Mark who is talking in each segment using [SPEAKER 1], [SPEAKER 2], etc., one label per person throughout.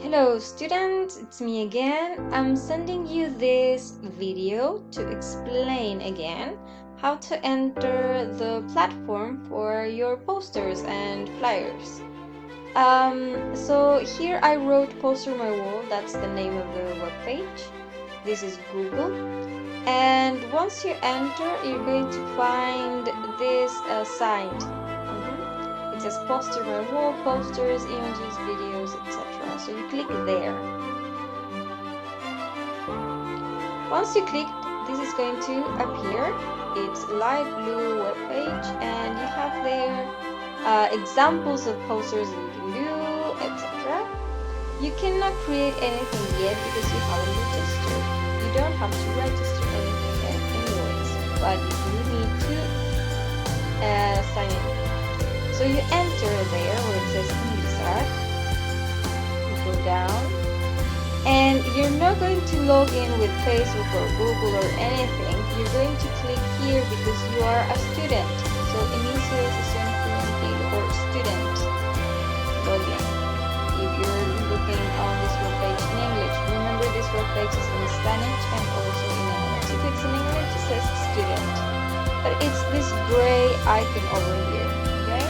[SPEAKER 1] Hello students, it's me again. I'm sending you this video to explain again how to enter the platform for your posters and flyers. So here I wrote Poster My Wall, that's the name of the webpage. This is Google. And once you enter, you're going to find this site. It says Poster My Wall, posters, images, videos, etc. So you click there. Once you click, this is going to appear. It's a light blue web page, and you have there examples of posters that you can do, etc. You cannot create anything yet because you haven't registered. You don't have to register anything anyways, but you do need to sign in. So you enter there where it says Ingresar. You go down, and you're not going to log in with Facebook or Google or anything. You're going to click here because you are a student. So inicio sesión estudiantil or student login. If you're looking on this webpage in English, remember this webpage is in Spanish and also in English. If it's in English, it says student, but it's this gray icon over here. Okay,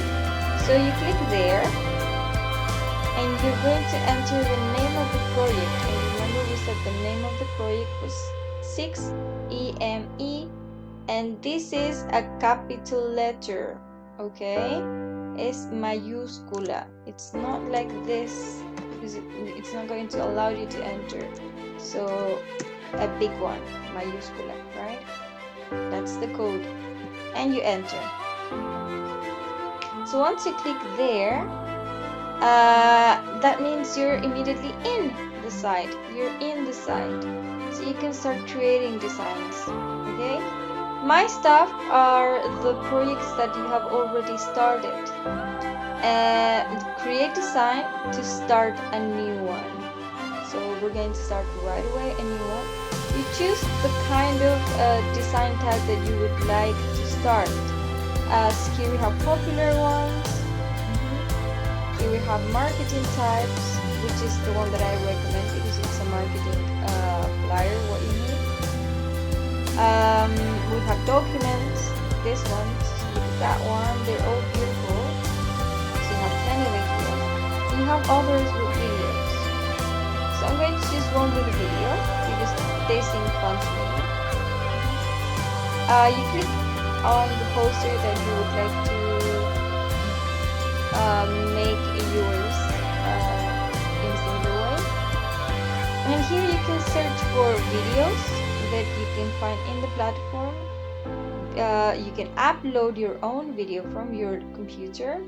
[SPEAKER 1] so you click there, and you're going to enter the name of the project. And remember, we said the name of the project was 6EME, and this is a capital letter. Okay, es mayúscula. It's not like this because it's not going to allow you to enter. So a big one, mayúscula, right? That's the code, and you enter. So once you click there, that means you're immediately in the site. You're in the site, so you can start creating designs. Okay, my stuff are the projects that you have already started. Create design to start a new one. So we're going to start right away a new one. You choose the kind of design type that you would like to start. Here we have popular ones. Here we have marketing types, which is the one that I recommend because it's a marketing flyer, what you need. We have documents, this one, look at that one, they're all beautiful. So you have plenty of it here. You have others with videos. So I'm going to choose one with a video because they seem fun to me. You click on the poster that you would like to make yours in a single way. And here you can search for videos that you can find in the platform. You can upload your own video from your computer.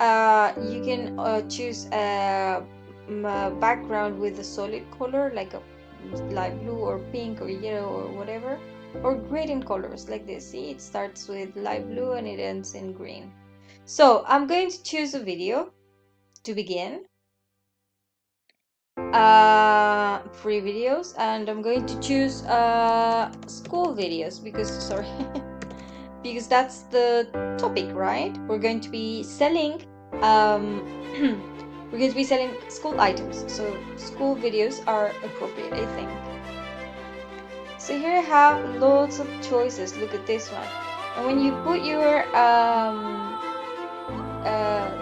[SPEAKER 1] You can choose a background with a solid color like a light blue or pink or yellow or whatever, or gradient colors like this. See, it starts with light blue and it ends in green. So I'm going to choose a video to begin. Free videos, and I'm going to choose school videos because because that's the topic, right? We're going to be selling we're going to be selling school items, so school videos are appropriate, I think. So here I have lots of choices. Look at this one, and when you put your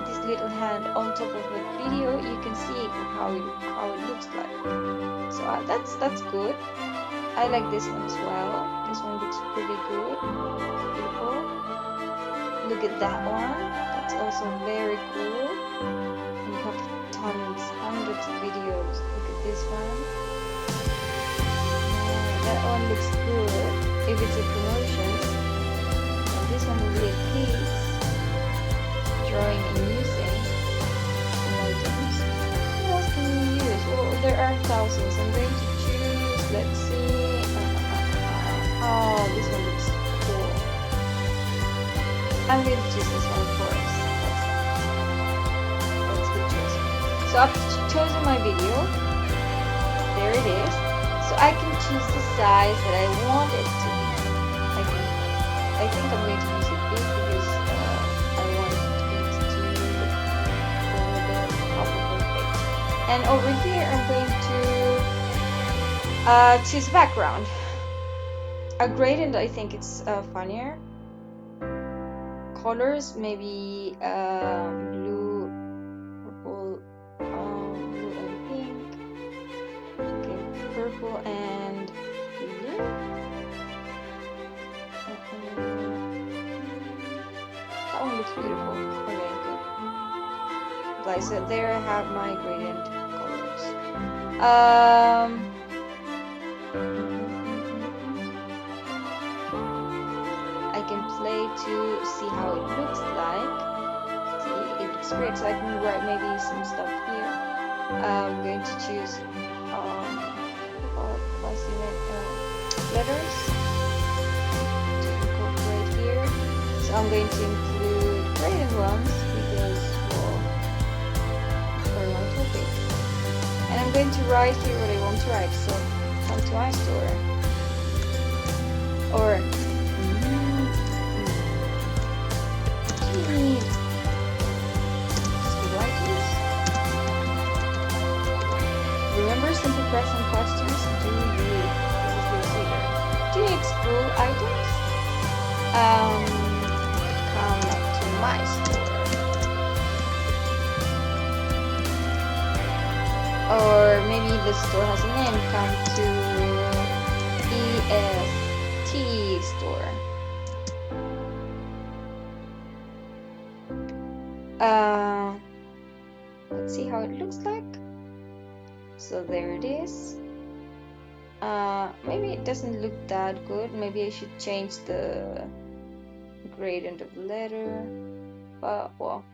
[SPEAKER 1] this little hand on top of the video, you can see how it looks like. So that's good. I like this one as well. This one looks pretty good. Beautiful. Look at that one. That's also very cool. And you have tons, hundreds of videos. Look at this one. That one looks good if it's a promotion. And this one will be a piece. Drawing and using items. What else can you use? Well, there are thousands. I'm going to choose, let's see. Oh, this one looks cool. I'm going to choose this one, of course. That's good choice. So I've chosen my video. There it is. So I can choose the size that I want it to be. I think I'm going to use it big because I want it to go over the top of the page. And over here, I'm going to choose background. A gradient, I think it's funnier. Colors, maybe blue, purple, blue and pink. Okay, purple and blue. That one looks beautiful. Okay, good. Like so, there I have my gradient colors. I can play to see how it looks like. See, it looks great. So I can write maybe some stuff here. I'm going to choose letters to incorporate here. So I'm going to include graded ones because, well, for my topic. And I'm going to write here what I want to write. So come to my store. Or remember simple present questions. Do you? This is your reader. Do you explore items? Come to my store. Or maybe the store has a name. Come to EFT store. Let's see how it looks like. So there it is. Maybe it doesn't look that good. Maybe I should change the gradient of the letter. But well,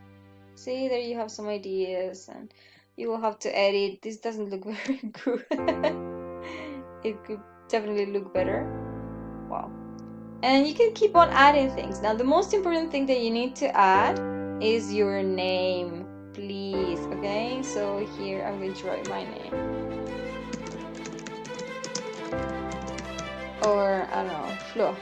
[SPEAKER 1] see, there you have some ideas, and you will have to edit. This doesn't look very good. It could definitely look better. Wow. And you can keep on adding things. Now, the most important thing that you need to add is your name, please. Okay, so here I'm going to write my name. Or, I don't know, Flo.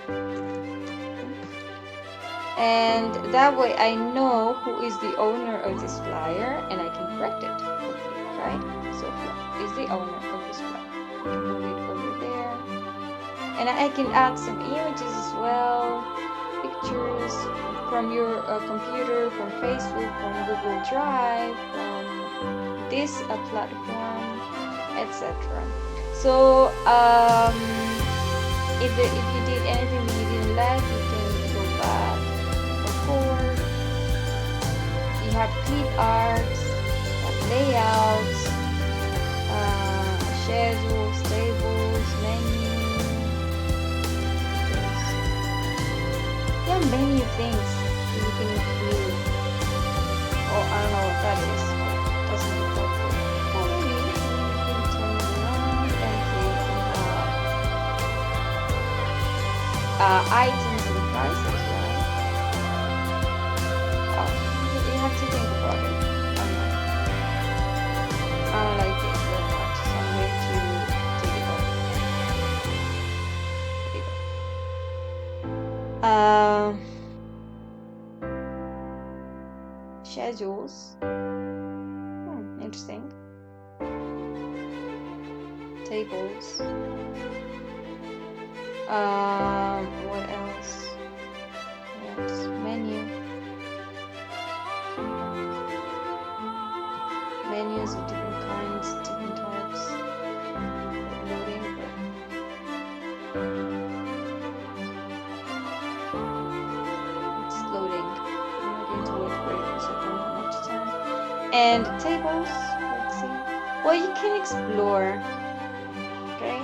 [SPEAKER 1] And that way I know who is the owner of this flyer and I can correct it. Right? So Flo is the owner of this flyer. I can move it over there. And I can add some images as well. Pictures from your computer, from Facebook, from Google Drive, from this platform, etc. So if you did anything that you didn't like, you can go back or forward. You have clip arts, layouts, schedules, tables, menus. There are many things that you can include. Oh, I don't know what that is. Doesn't look that good. Oh, maybe you can turn it around and create items and prices, right? Oh, you have to think about it. I don't like it very much, so I'm going to take it off. Schedules. Interesting. Tables. What else? Yes, menu. Menus of different kinds, different types. Loading. It's loading. I'm not going to wait for it because I don't have much time. And tables. Let's see. Well, you can explore. Okay.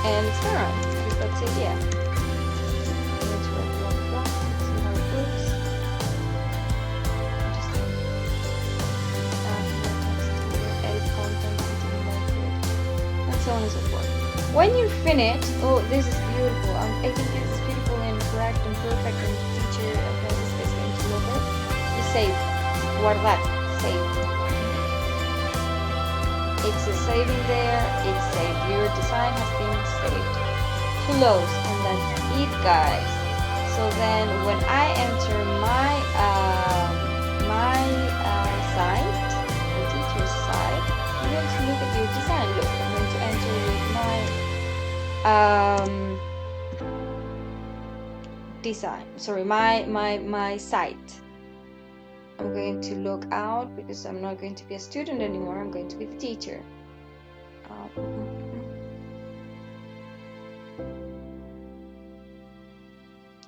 [SPEAKER 1] And experiment because that's it. Yeah. Let's work on that. Let's see how it looks. Edit content, and so on and so forth. When you're finished, oh, this is beautiful. I think this is beautiful and correct and perfect, and teacher apprentice is going to love it. You save. Guardar. Save. It's a saving there. It's saved. Your design has been saved. Close, and that's it, guys. So then, when I enter my your design. Look, I'm going to enter with my design. Sorry, my site. I'm going to log out because I'm not going to be a student anymore. I'm going to be the teacher.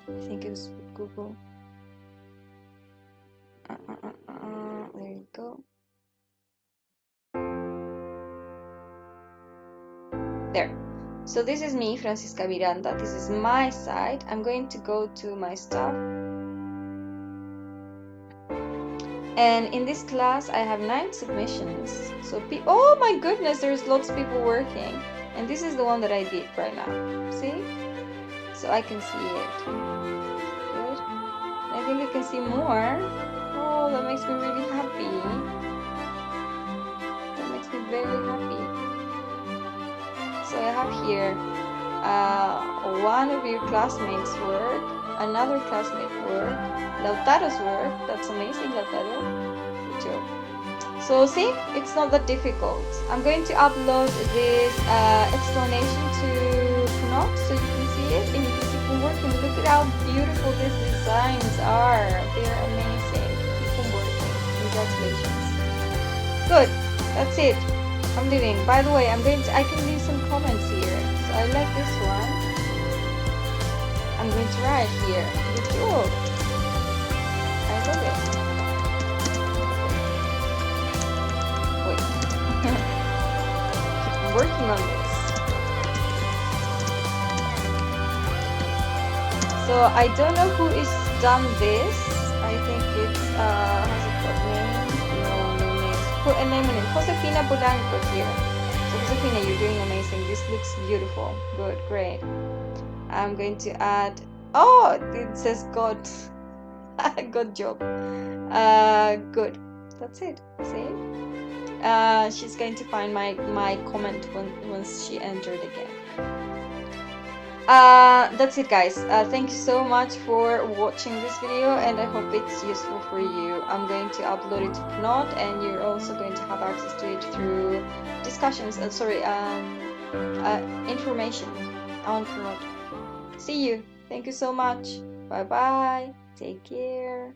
[SPEAKER 1] I think it was with Google. There you go. There. So this is me, Francisca Miranda. This is my site. I'm going to go to my stuff. And in this class, I have 9 submissions. So, oh my goodness, there's lots of people working. And this is the one that I did right now. See? So I can see it. Good. I think I can see more. Oh, that makes me really happy. That makes me very happy. So I have here one of your classmates' work, another classmate work, Lautaro's work. That's amazing, Lautaro. Good job. So see, it's not that difficult. I'm going to upload this explanation to Knot so you can see it and you can keep on working. Look at how beautiful these designs are. They're amazing. Keep on working. Congratulations. Good. That's it. I'm leaving. By the way, I can leave some comments here. So I like this one. I'm going to write here. Good job. I love it. Wait. Keep working on this. So I don't know who is done this. I think it's has it got name? No names. Put a name on it. Josefina Polanco here. So Josefina, you're doing amazing. This looks beautiful. Good, great. I'm going to add. Oh, it says God. Good job. Good. That's it. See? She's going to find my comment once she entered again. That's it, guys. Thank you so much for watching this video, and I hope it's useful for you. I'm going to upload it to Knot, and you're also going to have access to it through discussions. Information on Knot. See you. Thank you so much. Bye bye. Take care.